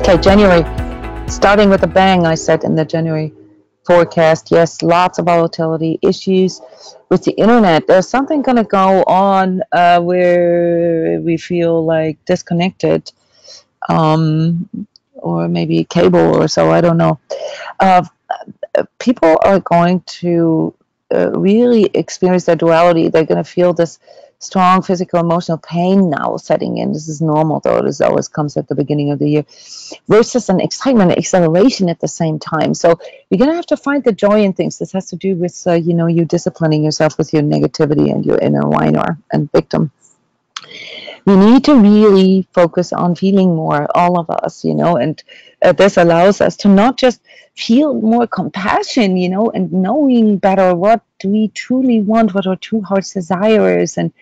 Okay, January, starting with a bang, I said in the January forecast. Yes, lots of volatility, issues with the internet. There's something going to go on where we feel like disconnected, or maybe cable or so, I don't know. Uh, People are going to really experience that duality. They're going to feel this strong physical, emotional pain now setting in. This is normal, though. This always comes at the beginning of the year, versus an excitement, an acceleration at the same time. So you're going to have to find the joy in things. This has to do with, you disciplining yourself with your negativity and your inner whiner and victim. We need to really focus on feeling more, all of us, and this allows us to not just feel more compassion, and knowing better what we truly want, what our true heart's desire is, and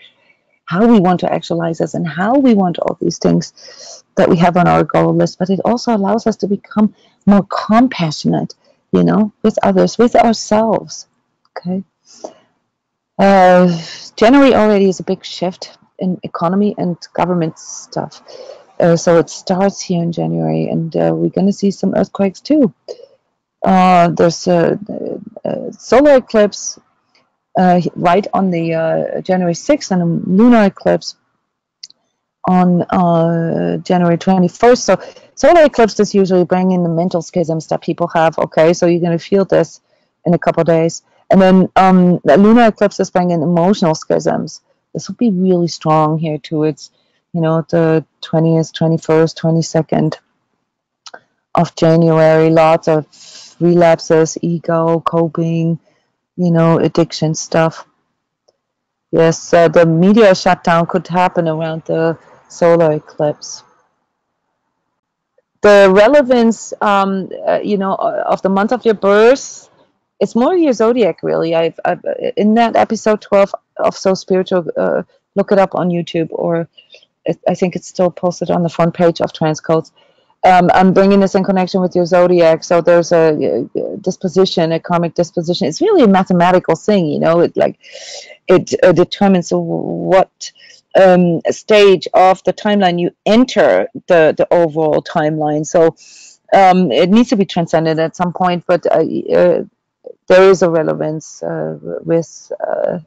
how we want to actualize us, and how we want all these things that we have on our goal list. But it also allows us to become more compassionate, with others, with ourselves. Okay. January already is a big shift in economy and government stuff. So it starts here in January, and we're going to see some earthquakes too. There's a solar eclipse right on the January 6th, and a lunar eclipse on January 21st. So solar eclipses usually bring in the mental schisms that people have. Okay, so you're going to feel this in a couple of days. And then the lunar eclipses bring in emotional schisms. This will be really strong here too. It's, the 20th, 21st, 22nd of January. Lots of relapses, ego, coping, addiction stuff. Yes, the media shutdown could happen around the solar eclipse. The relevance, of the month of your birth, it's more your zodiac, really. I've in that episode 12 of So Spiritual, look it up on YouTube, or I think it's still posted on the front page of Transcodes. I'm bringing this in connection with your zodiac. So there's a disposition, a karmic disposition. It's really a mathematical thing, it determines what stage of the timeline you enter the overall timeline. So it needs to be transcended at some point, but there is a relevance with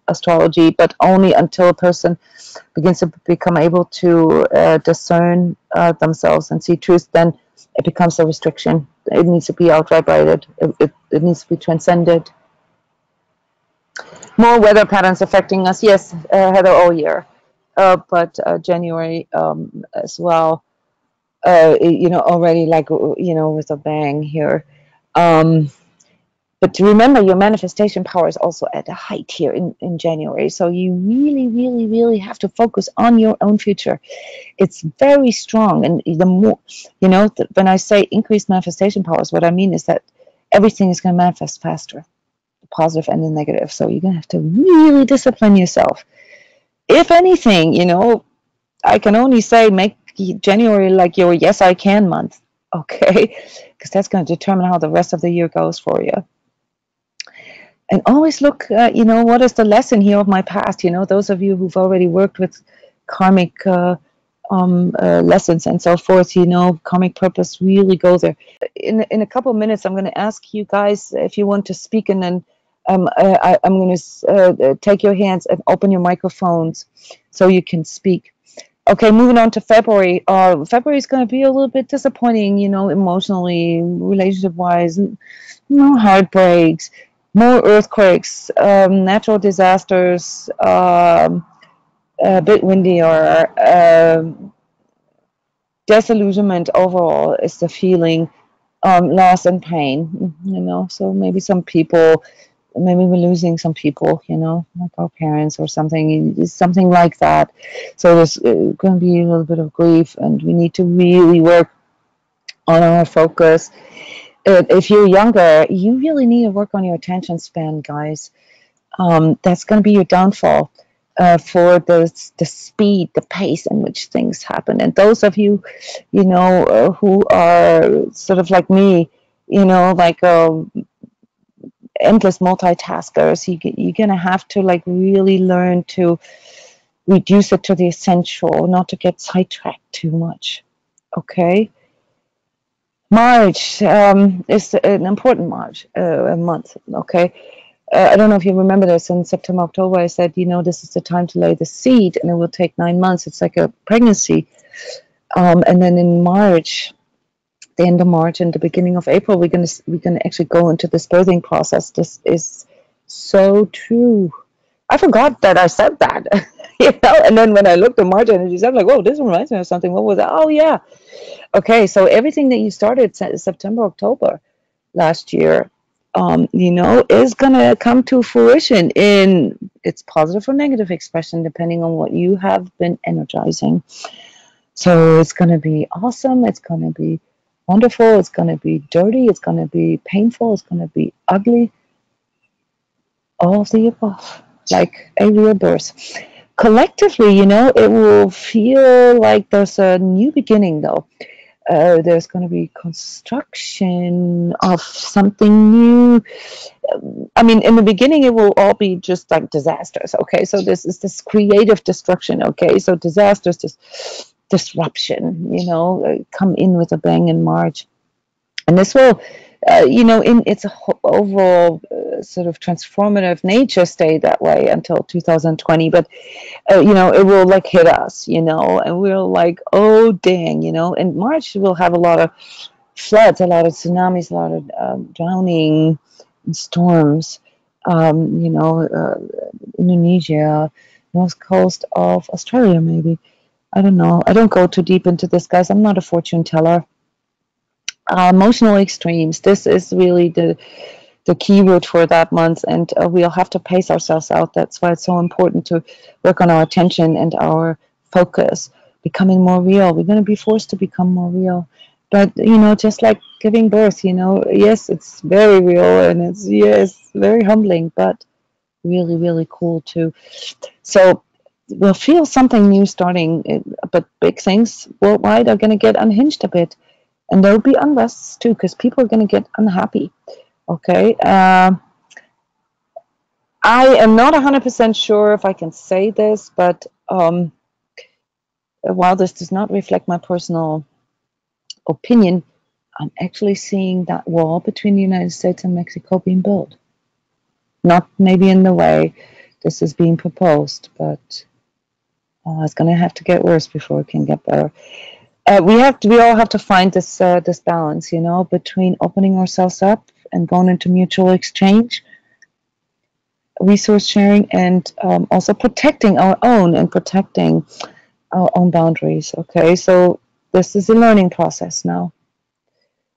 astrology, but only until a person begins to become able to discern themselves and see truth. Then it becomes a restriction. It needs to be outright righted. It needs to be transcended. More weather patterns affecting us, yes, Heather, all year, but January as well. Already with a bang here. But remember, your manifestation power is also at a height here in January. So you really, really, really have to focus on your own future. It's very strong. And the more, when I say increased manifestation powers, what I mean is that everything is going to manifest faster, the positive and the negative. So you're going to have to really discipline yourself. If anything, I can only say make January like your yes, I can month. Okay. Because that's going to determine how the rest of the year goes for you. And always look, what is the lesson here of my past? Those of you who've already worked with karmic lessons and so forth, karmic purpose, really go there. In a couple of minutes, I'm going to ask you guys if you want to speak, and then I'm going to take your hands and open your microphones so you can speak. Okay, moving on to February. February is going to be a little bit disappointing, emotionally, relationship-wise, heartbreaks. More earthquakes, natural disasters, a bit windier, disillusionment overall is the feeling, loss and pain, so maybe some people, maybe we're losing some people, like our parents or something like that. So there's going to be a little bit of grief, and we need to really work on our focus. If you're younger, you really need to work on your attention span, guys. That's going to be your downfall for the speed, the pace in which things happen. And those of you, who are sort of like me, like endless multitaskers, you're going to have to really learn to reduce it to the essential, not to get sidetracked too much. Okay? March is an important March, a month. Okay, I don't know if you remember this. In September, October, I said, this is the time to lay the seed, and it will take 9 months. It's like a pregnancy. And then in March, the end of March and the beginning of April, we're gonna actually go into this birthing process. This is so true. I forgot that I said that, And then when I looked at March energies, I'm like, whoa, this reminds me of something. What was that? Oh yeah. Okay, so everything that you started September, October last year, is gonna come to fruition in its positive or negative expression, depending on what you have been energizing. So it's gonna be awesome. It's gonna be wonderful. It's gonna be dirty. It's gonna be painful. It's gonna be ugly. All of the above, like a real birth. Collectively, it will feel like there's a new beginning, though. There's going to be construction of something new. I mean, in the beginning, it will all be just like disasters. Okay, so this is this creative destruction. Okay, so disasters, this disruption, come in with a bang in March. And this will, in its overall sort of transformative nature, stay that way until 2020. But it will like hit us, and we're like, oh dang, in March we'll have a lot of floods, a lot of tsunamis, a lot of drowning, storms. Indonesia, north coast of Australia, maybe. I don't know. I don't go too deep into this, guys. I'm not a fortune teller. Emotional extremes. This is really the keyword for that month, and we'll have to pace ourselves out. That's why it's so important to work on our attention and our focus, becoming more real. We're going to be forced to become more real. But, just like giving birth, yes, it's very real and it's, yes, very humbling, but really, really cool too. So we'll feel something new starting, but big things worldwide are going to get unhinged a bit. And there'll be unrests too, because people are going to get unhappy. Okay. I am not 100% sure if I can say this, but while this does not reflect my personal opinion, I'm actually seeing that wall between the United States and Mexico being built. Not maybe in the way this is being proposed, but it's going to have to get worse before it can get better. We all have to find this balance, between opening ourselves up and going into mutual exchange, resource sharing, and also protecting our own and protecting our own boundaries. Okay, so this is a learning process now.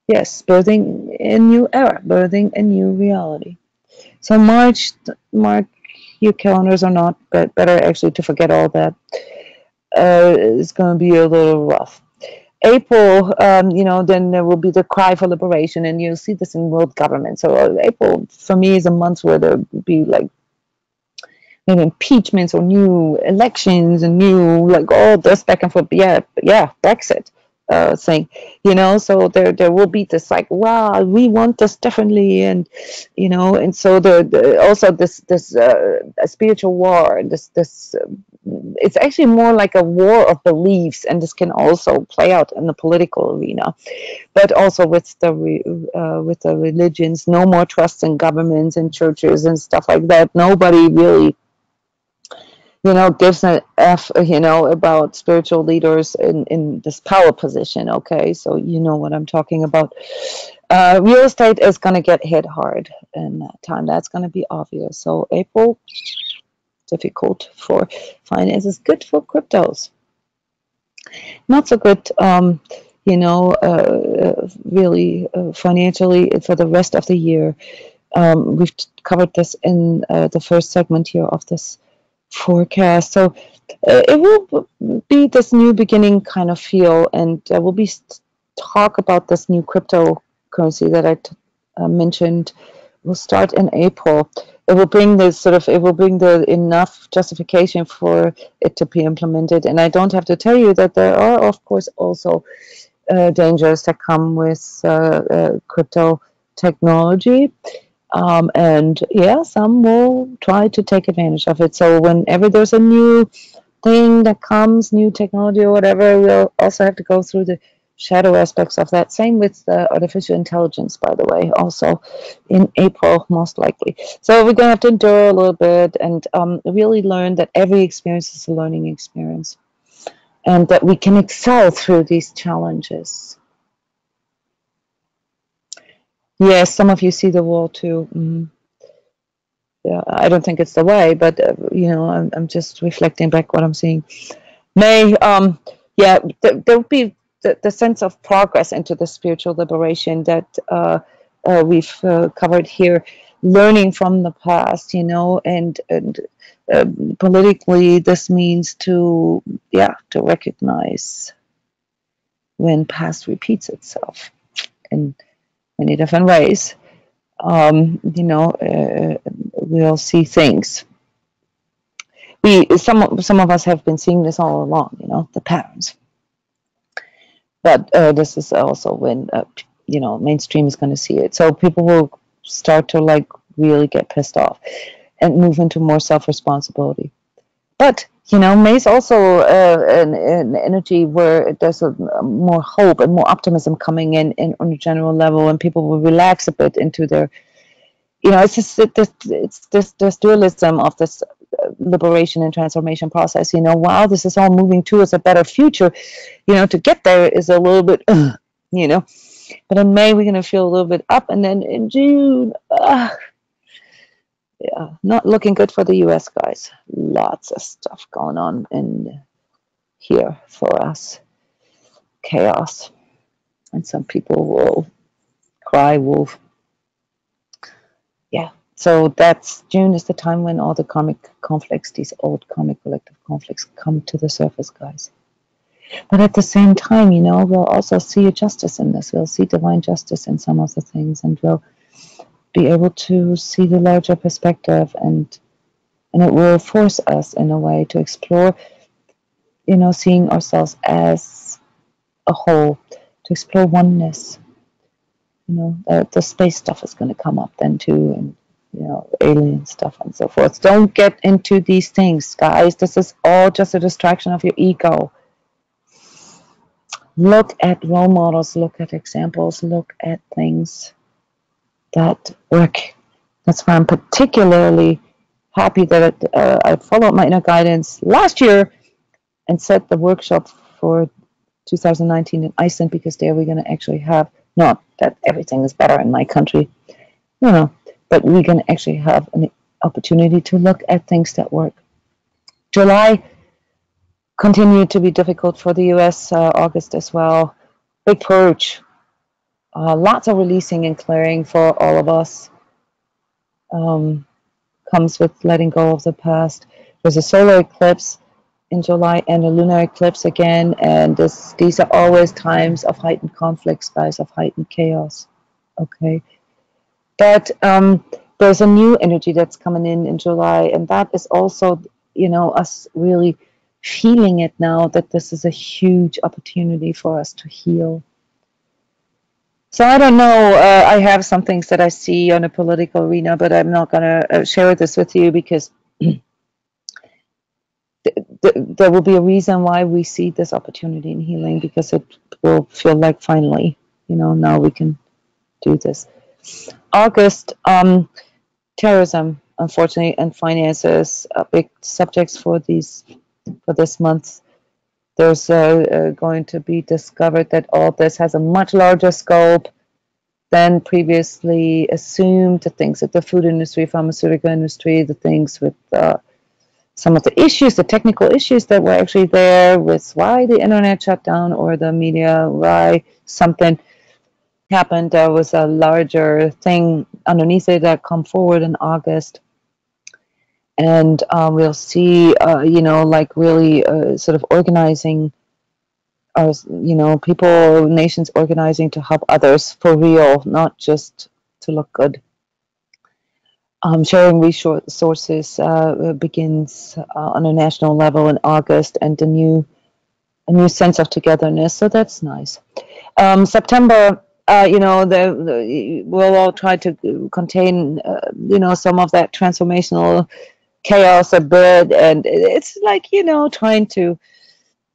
Yes, birthing a new era, birthing a new reality. So mark your calendars or not, but better actually to forget all that. It's going to be a little rough. April, then there will be the cry for liberation, and you'll see this in world government. So April, for me, is a month where there will be like maybe impeachments or new elections and new like all this back and forth. Yeah, Brexit thing, So there will be this like, wow, we want this differently, and and so also this spiritual war, this. It's actually more like a war of beliefs, and this can also play out in the political arena, but also with the religions. No more trust in governments and churches and stuff like that. Nobody really gives an F, about spiritual leaders in this power position. Okay, so you know what I'm talking about. Real estate is going to get hit hard in that time. That's going to be obvious. So April, difficult for finances, good for cryptos. Not so good, really financially for the rest of the year. We've covered this in the first segment here of this forecast. So it will be this new beginning kind of feel, and we'll be talk about this new cryptocurrency that I mentioned. Will start in April. It will bring the enough justification for it to be implemented. And I don't have to tell you that there are, of course, also dangers that come with crypto technology. And yeah, some will try to take advantage of it. So whenever there's a new thing that comes, new technology or whatever, we'll also have to go through the shadow aspects of that. Same with artificial intelligence, by the way, also in April, most likely. So we're going to have to endure a little bit and really learn that every experience is a learning experience and that we can excel through these challenges. Yes, some of you see the wall too. Yeah, I don't think it's the way, but I'm just reflecting back what I'm seeing. May, yeah, there will be the sense of progress into the spiritual liberation that we've covered here, learning from the past, and politically, this means to recognize when past repeats itself in many different ways. We'll see things. Some of us have been seeing this all along, the patterns. But this is also when mainstream is going to see it. So people will start to really get pissed off and move into more self-responsibility. But May is also an energy where there's more hope and more optimism coming in on a general level, and people will relax a bit into their, it's this dualism of this liberation and transformation process. Wow, this is all moving towards a better future. To get there is a little bit, But in May we're going to feel a little bit up, and then in June, not looking good for the U.S. guys. Lots of stuff going on in here for us. Chaos. And some people will cry wolf. Yeah. So June is the time when all the karmic conflicts, these old karmic collective conflicts, come to the surface, guys. But at the same time, we'll also see a justice in this. We'll see divine justice in some of the things, and we'll be able to see the larger perspective, and it will force us in a way to explore, seeing ourselves as a whole, to explore oneness. The space stuff is going to come up then too, and alien stuff and so forth. Don't get into these things, guys. This is all just a distraction of your ego. Look at role models, look at examples, look at things that work. That's why I'm particularly happy that I followed my inner guidance last year and set the workshop for 2019 in Iceland, because there we're going to actually have, not that everything is better in my country, but we're going to actually have an opportunity to look at things that work. July continued to be difficult for the US, August as well. Big purge. Lots of releasing and clearing for all of us. Comes with letting go of the past. There's a solar eclipse in July and a lunar eclipse again, and these are always times of heightened conflicts, guys, of heightened chaos. Okay, but there's a new energy that's coming in July, and that is also, us really feeling it now, that this is a huge opportunity for us to heal. So I don't know, I have some things that I see on a political arena, but I'm not going to share this with you, because there will be a reason why we see this opportunity in healing, because it will feel like finally, now we can do this. August, terrorism, unfortunately, and finances are big subjects for this month. There's going to be discovered that all this has a much larger scope than previously assumed. The things with the food industry, pharmaceutical industry, the things with some of the issues, the technical issues that were actually there with why the internet shut down, or the media, why something happened. There was a larger thing underneath it that come forward in August. And we'll see, really sort of organizing, people, nations organizing to help others for real, not just to look good. Sharing resources begins on a national level in August, and a new sense of togetherness. So that's nice. September, we'll all try to contain, some of that transformational chaos a bit, and it's like, trying to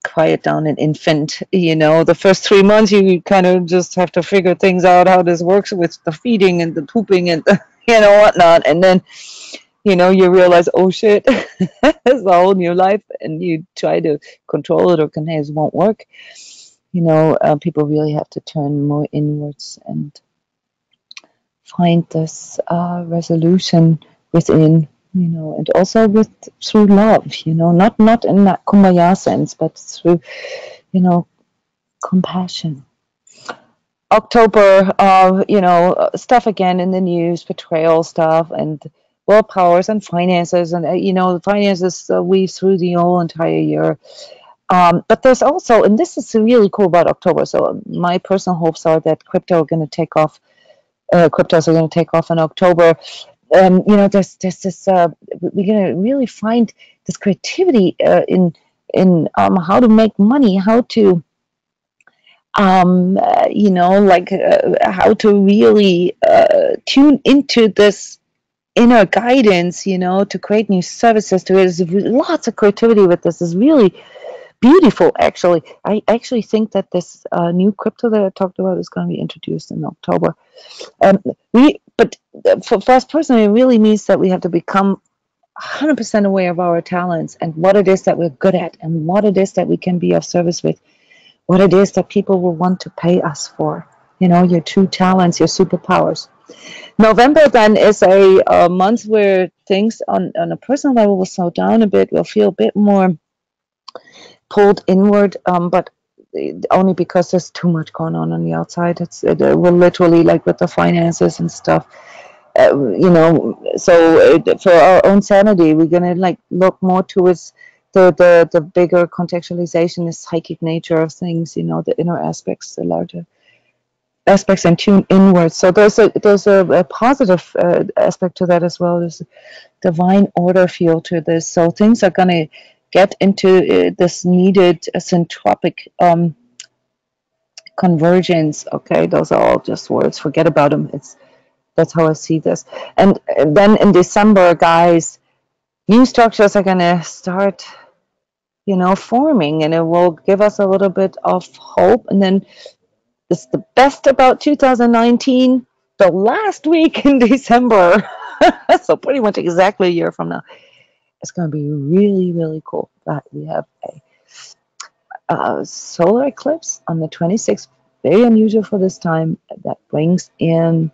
quiet down an infant. The first 3 months you kind of just have to figure things out, how this works with the feeding and the pooping and the, whatnot. And then, you realize, oh shit, it's a whole new life, and you try to control it or contain it, won't work. People really have to turn more inwards and find this resolution within, and also through love, not in that kumbaya sense, but through, compassion. October, stuff again in the news, betrayal stuff, and world powers and finances, and the finances weave through the whole entire year. But there's also, and this is really cool about October. So my personal hopes are that cryptos are going to take off in October. There's this. We're going to really find this creativity in how to make money, how to how to really tune into this inner guidance, to create new services. There's lots of creativity with this. Is really beautiful, actually. I actually think that this new crypto that I talked about is going to be introduced in October. But for us personally, it really means that we have to become 100% aware of our talents and what it is that we're good at and what it is that we can be of service with, what it is that people will want to pay us for, your true talents, your superpowers. November then is a month where things on a personal level will slow down a bit. We'll feel a bit more pulled inward, but only because there's too much going on the outside. We're literally, like with the finances and stuff, so for our own sanity, we're going to look more towards the bigger contextualization, the psychic nature of things, the inner aspects, the larger aspects, and tune inwards. So there's a positive aspect to that as well. There's a divine order feel to this. So things are going to get into this needed syntropic convergence. Okay, those are all just words. Forget about them. That's how I see this. And then in December, guys, new structures are going to start, forming, and it will give us a little bit of hope. And then this is the best about 2019, the last week in December. So pretty much exactly a year from now. It's going to be really, really cool that we have a solar eclipse on the 26th. Very unusual for this time. That brings in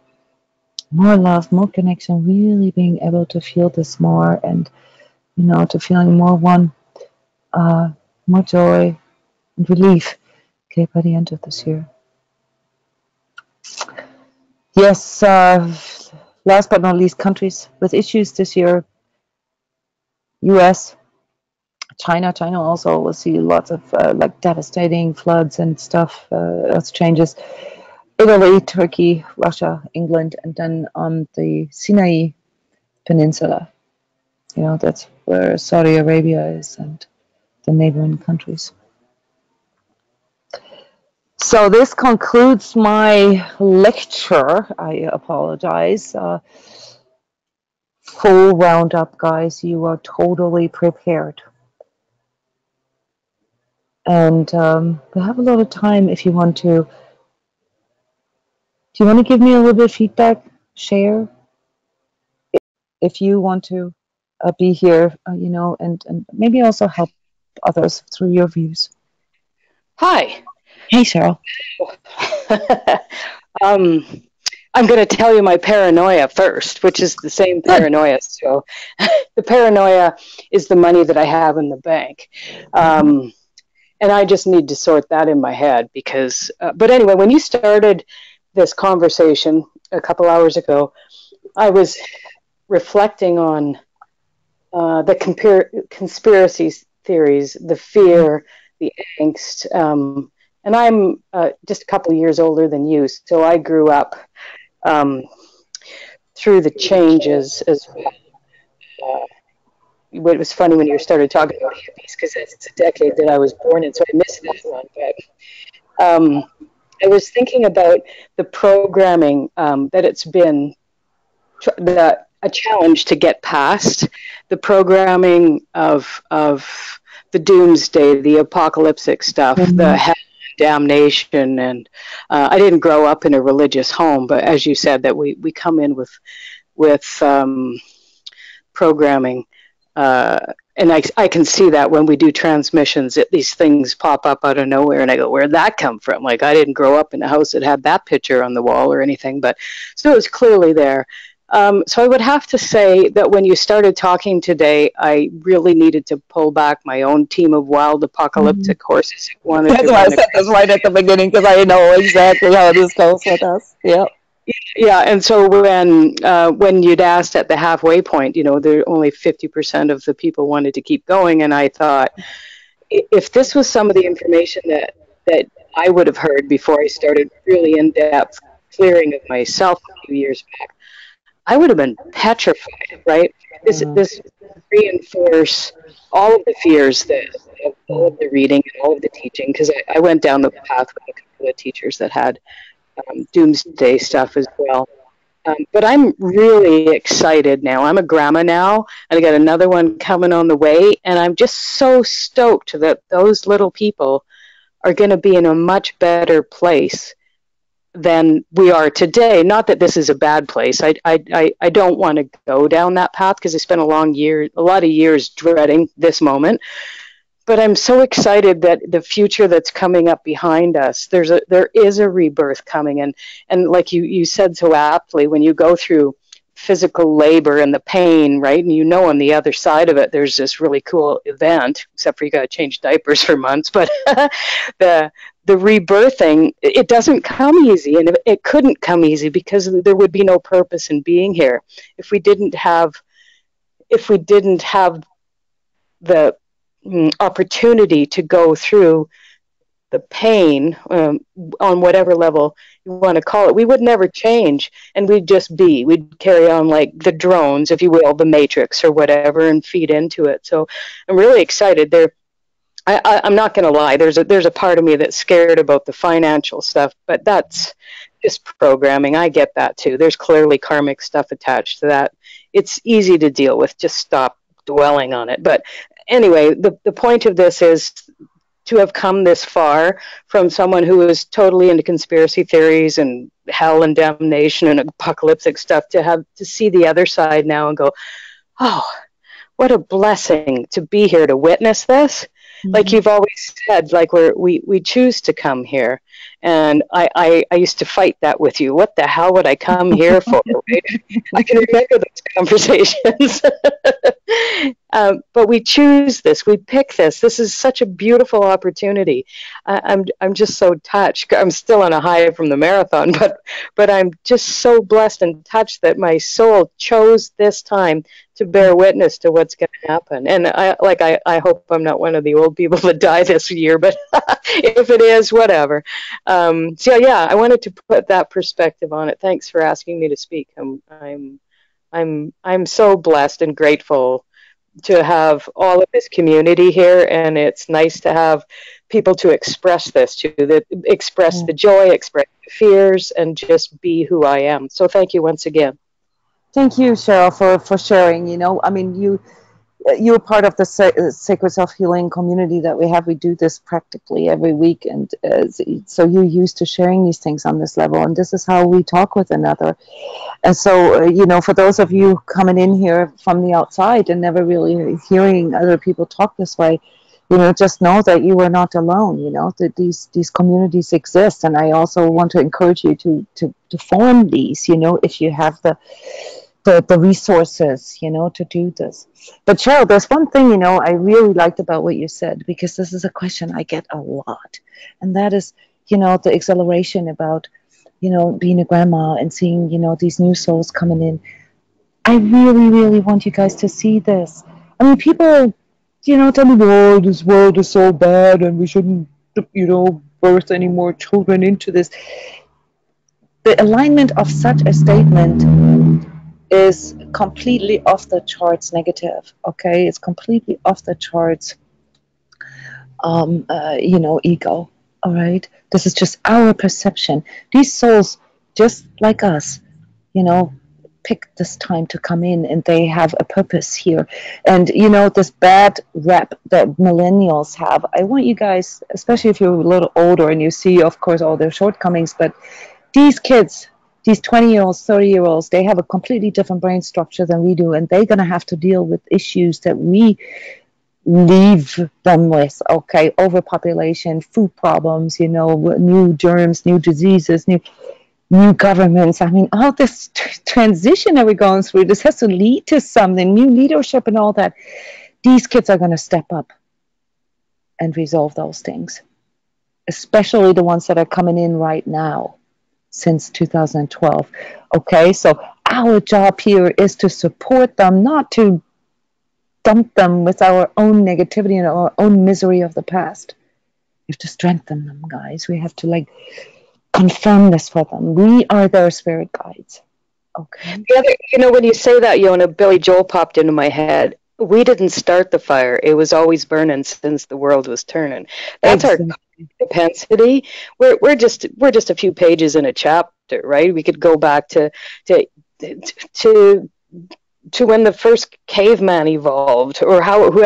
more love, more connection, really being able to feel this more, and, to feeling more one, more joy and relief, okay, by the end of this year. Yes, last but not least, countries with issues this year. US, China also will see lots of devastating floods and stuff, earth changes. Italy, Turkey, Russia, England, and then on the Sinai Peninsula. That's where Saudi Arabia is and the neighboring countries. So this concludes my lecture. I apologize. Full roundup, guys. You are totally prepared. And we have a lot of time if you want to. Do you want to give me a little bit of feedback? Share? If you want to be here, and maybe also help others through your views. Hi. Hey, Cheryl. I'm going to tell you my paranoia first, which is the same paranoia. So the paranoia is the money that I have in the bank. And I just need to sort that in my head because, but anyway, when you started this conversation a couple hours ago, I was reflecting on the conspiracy theories, the fear, the angst, and I'm just a couple of years older than you, so I grew up through the changes as well. It was funny when you started talking about hippies, because it's a decade that I was born in, so I missed that one. But I was thinking about the programming that it's been a challenge to get past, the programming of the doomsday, the apocalyptic stuff, the hell and damnation. And I didn't grow up in a religious home, but as you said, that we come in with programming. And I can see that when we do transmissions, these things pop up out of nowhere, and I go, where'd that come from? Like, I didn't grow up in a house that had that picture on the wall or anything, but so it was clearly there. So I would have to say that when you started talking today, I really needed to pull back my own team of wild apocalyptic horses who wanted That's to why I run said this right at the beginning, because I know exactly how this goes with us. Yeah. Yeah, and so when you'd asked at the halfway point, there only 50% of the people wanted to keep going, and I thought, if this was some of the information that I would have heard before I started really in-depth clearing of myself a few years back, I would have been petrified, right? This reinforce all of the fears of all of the reading and all of the teaching, because I went down the path with a couple of teachers that had doomsday stuff as well. But I'm really excited now. I'm a grandma now, and I got another one coming on the way, and I'm just so stoked that those little people are going to be in a much better place than we are today. Not that this is a bad place. I don't want to go down that path, because I spent a lot of years dreading this moment. But I'm so excited that the future that's coming up behind us, there is a rebirth coming. And like you said so aptly, when you go through physical labor and the pain, right, and on the other side of it, there's this really cool event, except for you got to change diapers for months. But the rebirthing, it doesn't come easy, and it couldn't come easy, because there would be no purpose in being here if we didn't have the opportunity to go through the pain on whatever level you want to call it. We would never change, and we'd carry on like the drones, if you will, the Matrix or whatever, and feed into it. So I'm really excited. I'm not going to lie, there's a part of me that's scared about the financial stuff, but that's just programming. I get that too. There's clearly karmic stuff attached to that. It's easy to deal with. Just stop dwelling on it. But anyway, the point of this is to have come this far from someone who is totally into conspiracy theories and hell and damnation and apocalyptic stuff, to see the other side now and go, oh, what a blessing to be here to witness this. Like you've always said, like we choose to come here. And I used to fight that with you. What the hell would I come here for? Right? I can remember those conversations. But we choose this. We pick this. This is such a beautiful opportunity. I'm just so touched. I'm still on a high from the marathon, but I'm just so blessed and touched that my soul chose this time to bear witness to what's going to happen. And I hope I'm not one of the old people that die this year, but if it is, whatever. So yeah, I wanted to put that perspective on it. Thanks for asking me to speak. I'm so blessed and grateful to have all of this community here, and it's nice to have people to express this to, that express the joy, express the fears, and just be who I am. So thank you once again. Thank you, Cheryl, for sharing. I mean, you're part of the Sacred Self-Healing community that we have. We do this practically every week, and so you're used to sharing these things on this level, and this is how we talk with another. And so, for those of you coming in here from the outside and never really hearing other people talk this way, just know that you are not alone. That these communities exist, and I also want to encourage you to form these. If you have the resources, to do this. But Cheryl, there's one thing, I really liked about what you said, because this is a question I get a lot. And that is, the exhilaration about, being a grandma and seeing, these new souls coming in. I really, really want you guys to see this. I mean, people, tell me, oh, this world is so bad and we shouldn't, birth any more children into this. The alignment of such a statement is completely off the charts negative, okay? It's completely off the charts, ego, all right? This is just our perception. These souls, just like us, picked this time to come in, and they have a purpose here. And you know, this bad rep that millennials have, I want you guys, especially if you're a little older and you see, of course, all their shortcomings, but these kids, these 20-year-olds, 30-year-olds, they have a completely different brain structure than we do, and they're going to have to deal with issues that we leave them with, okay? Overpopulation, food problems, you know, new germs, new diseases, new governments. I mean, all this transition that we're going through, this has to lead to something, new leadership and all that. These kids are going to step up and resolve those things, especially the ones that are coming in right now since 2012. Okay, so our job here is to support them, not to dump them with our own negativity and our own misery of the past. We have to strengthen them, guys. We have to like confirm this for them. We are their spirit guides. Okay. The other, you know, when you say that, Yona, Billy Joel popped into my head. We didn't start the fire. It was always burning since the world was turning. That's our propensity. We're just a few pages in a chapter, right? We could go back to when the first caveman evolved, or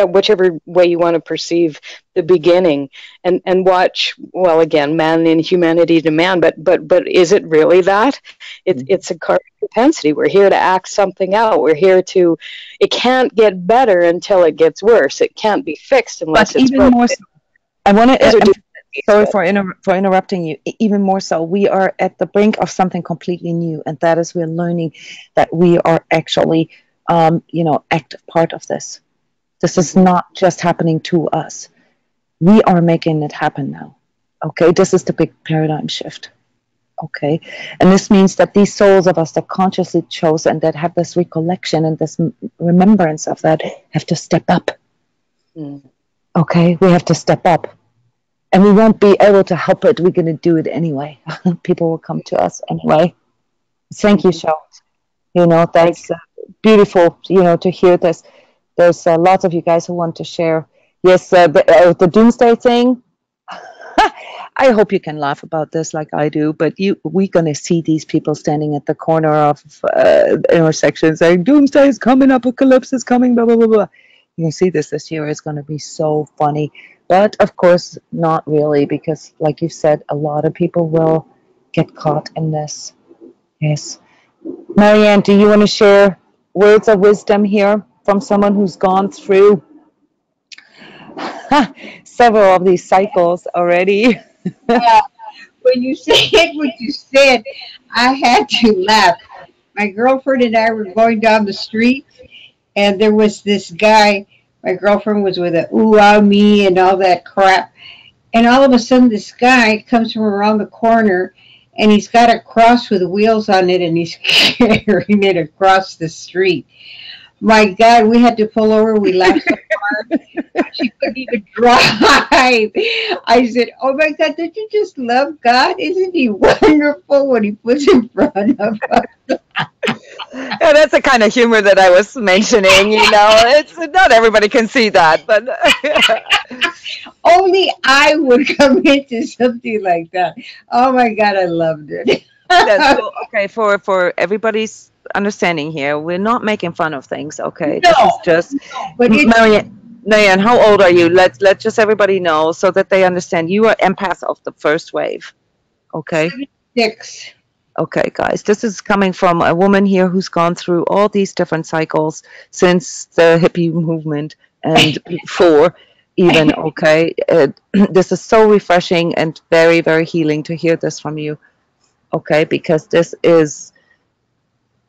whichever way you want to perceive the beginning, and watch, well, again, man in humanity to man, but is it really that? It's a karmic propensity. We're here to act something out. We're here to, it can't get better until it gets worse. It can't be fixed unless it's even more so, I want to sorry for interrupting you. Even more so, we are at the brink of something completely new, and that is we're learning that we are actually active part of this. This is not just happening to us. We are making it happen now. Okay, this is the big paradigm shift. Okay, and this means that these souls of us that consciously chose and that have this recollection and this remembrance of that have to step up. Okay, we have to step up. And we won't be able to help it. We're going to do it anyway. People will come to us anyway. Thank you, Cheryl. You know, that's beautiful, you know, to hear this. There's lots of you guys who want to share. Yes, the doomsday thing. I hope you can laugh about this like I do, but we're going to see these people standing at the corner of intersection saying, doomsday is coming, apocalypse is coming, blah, blah, blah, blah. You can see this year is going to be so funny. But, of course, not really, because, like you said, a lot of people will get caught in this. Yes. Marianne, do you want to share words of wisdom here from someone who's gone through several of these cycles already? When you said what you said, I had to laugh. My girlfriend and I were going down the street, and there was this guy. My girlfriend was with a ooh, ah, me, and all that crap. And all of a sudden, this guy comes from around the corner, and he's got a cross with wheels on it, and he's carrying it across the street. My God, we had to pull over. We laughed so hard. She couldn't even drive. I said, oh, my God, don't you just love God? Isn't he wonderful what he puts in front of us? Yeah, that's the kind of humor that I was mentioning, you know. It's not everybody can see that, but only I would come into something like that. Oh, my God, I loved it. So, okay, for everybody's understanding here, we're not making fun of things, okay? No, this is just but Marianne, how old are you? Let just everybody know so that they understand. You are empath of the first wave, okay? 6. Okay, guys, this is coming from a woman here who's gone through all these different cycles since the hippie movement and before even, okay? This is so refreshing and very, very healing to hear this from you, okay? Because this is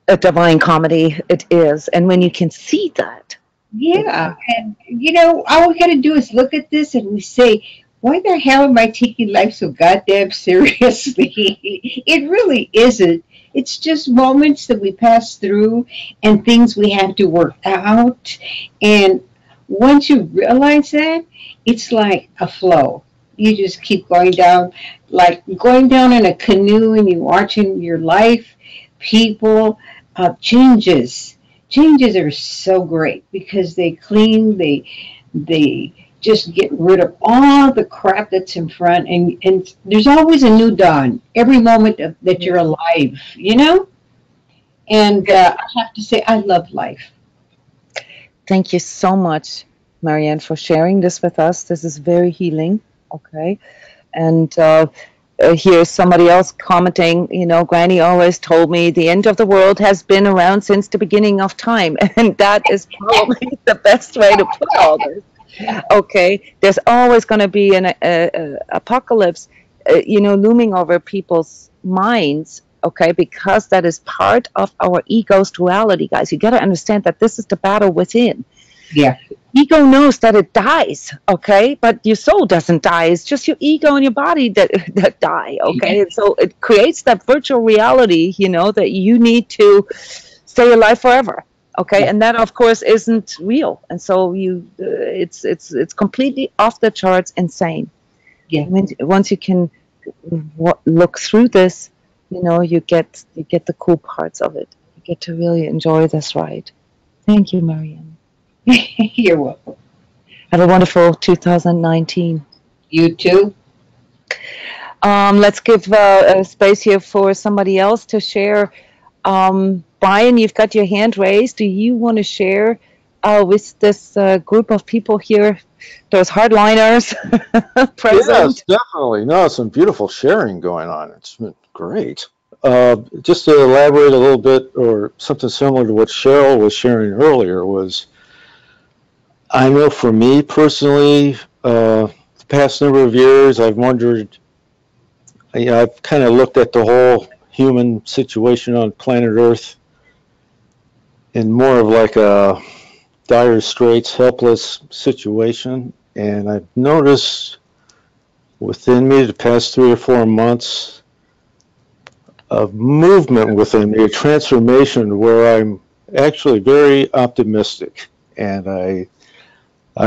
a divine comedy. It is. And when you can see that. Yeah, and, you know, all we got to do is look at this and we say, why the hell am I taking life so goddamn seriously? It really isn't. It's just moments that we pass through and things we have to work out. And once you realize that, it's like a flow. You just keep going down, like going down in a canoe and you're watching your life, people, changes. Changes are so great because they clean, they just get rid of all the crap that's in front, and there's always a new dawn every moment that you're alive, you know? And I have to say, I love life. Thank you so much, Marianne, for sharing this with us. This is very healing. Okay. And here's somebody else commenting, Granny always told me the end of the world has been around since the beginning of time. And that is probably the best way to put all this. Okay. There's always going to be an apocalypse, looming over people's minds. Okay. Because that is part of our ego's duality, guys. You got to understand that this is the battle within. Yeah. Ego knows that it dies, okay, but your soul doesn't die. It's just your ego and your body that die, okay. Yeah. And so it creates that virtual reality, that you need to stay alive forever, okay. Yeah. And that, of course, isn't real. And so it's completely off the charts, insane. Yeah. I mean, once you can look through this, you get the cool parts of it. You get to really enjoy this ride. Thank you, Marianne. You're welcome. Have a wonderful 2019. You too. Let's give a space here for somebody else to share. Brian, you've got your hand raised. Do you want to share with this group of people here, those hardliners present? Yes, definitely. No, some beautiful sharing going on. It's been great. Just to elaborate a little bit, or something similar to what Cheryl was sharing earlier, was I know for me personally, the past number of years, I've wondered, I've kind of looked at the whole human situation on planet Earth in more of like a dire straits, helpless situation. And I've noticed within me the past 3 or 4 months of movement within me, a transformation where I'm actually very optimistic. And I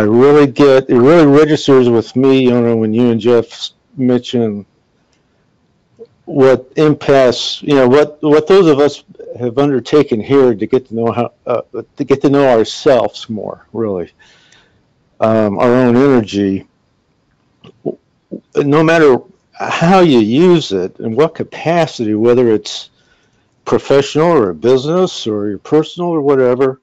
really it really registers with me, when you and Jeff mentioned what impasse, what those of us have undertaken here to get to know ourselves more, really, our own energy. No matter how you use it, in what capacity, whether it's professional or a business or your personal or whatever,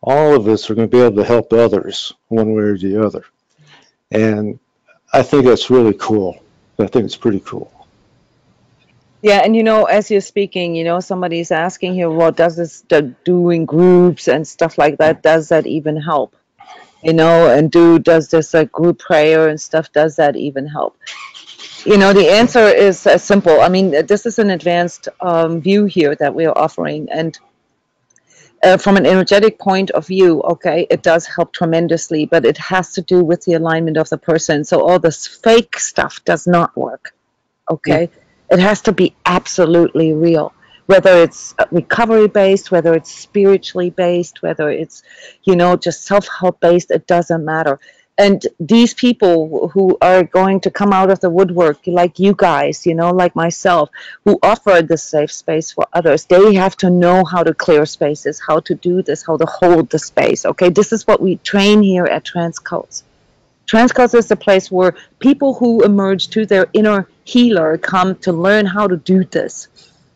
all of us are going to be able to help others one way or the other. And I think that's really cool. I think it's pretty cool. Yeah, and as you're speaking, somebody's asking here, what does this doing groups and stuff like that, does that even help? And does this group prayer and stuff, does that even help? The answer is simple. I mean, this is an advanced view here that we are offering, and from an energetic point of view, okay, it does help tremendously, but it has to do with the alignment of the person. So all this fake stuff does not work, okay? It has to be absolutely real, whether it's recovery based, whether it's spiritually based, whether it's, just self-help based, it doesn't matter. And these people who are going to come out of the woodwork, like you guys, like myself, who offer this safe space for others, they have to know how to clear spaces, how to do this, how to hold the space, okay? This is what we train here at Transcodes. Transcodes is the place where people who emerge to their inner healer come to learn how to do this,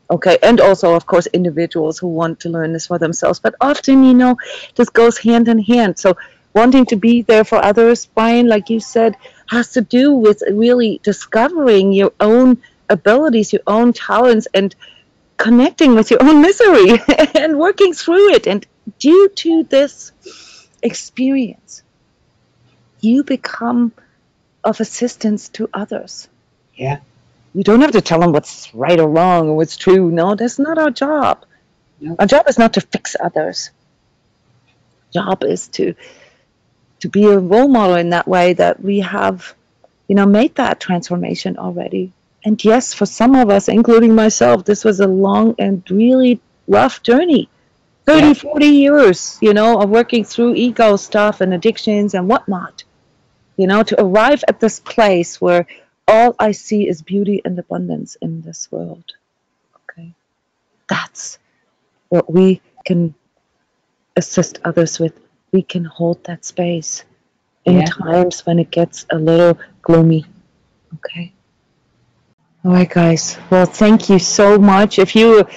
okay? And also, of course, individuals who want to learn this for themselves. But often, this goes hand in hand. So wanting to be there for others, Brian, like you said, has to do with really discovering your own abilities, your own talents, and connecting with your own misery and working through it. And due to this experience, you become of assistance to others. Yeah. You don't have to tell them what's right or wrong or what's true. No, that's not our job. No. Our job is not to fix others. Job is to be a role model in that way, that we have, made that transformation already. And yes, for some of us, including myself, this was a long and really rough journey. 30, 40 years, of working through ego stuff and addictions and whatnot, to arrive at this place where all I see is beauty and abundance in this world. Okay. That's what we can assist others with. We can hold that space in times when it gets a little gloomy. Okay. All right, guys. Well, thank you so much. If you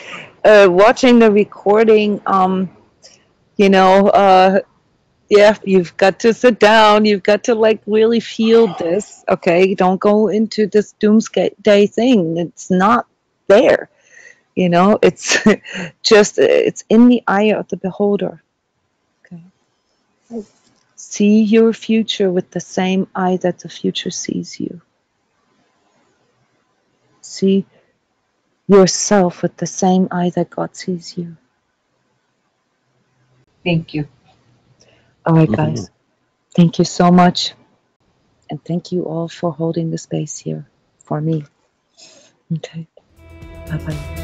watching the recording, you know, yeah, you've got to sit down. You've got to like really feel this. Okay, don't go into this doomsday thing. It's not there. You know, it's just it's in the eye of the beholder. Okay, see your future with the same eye that the future sees you. See yourself with the same eye that God sees you. Thank you. All right, guys. Thank you so much. And thank you all for holding the space here for me. Okay. Bye-bye.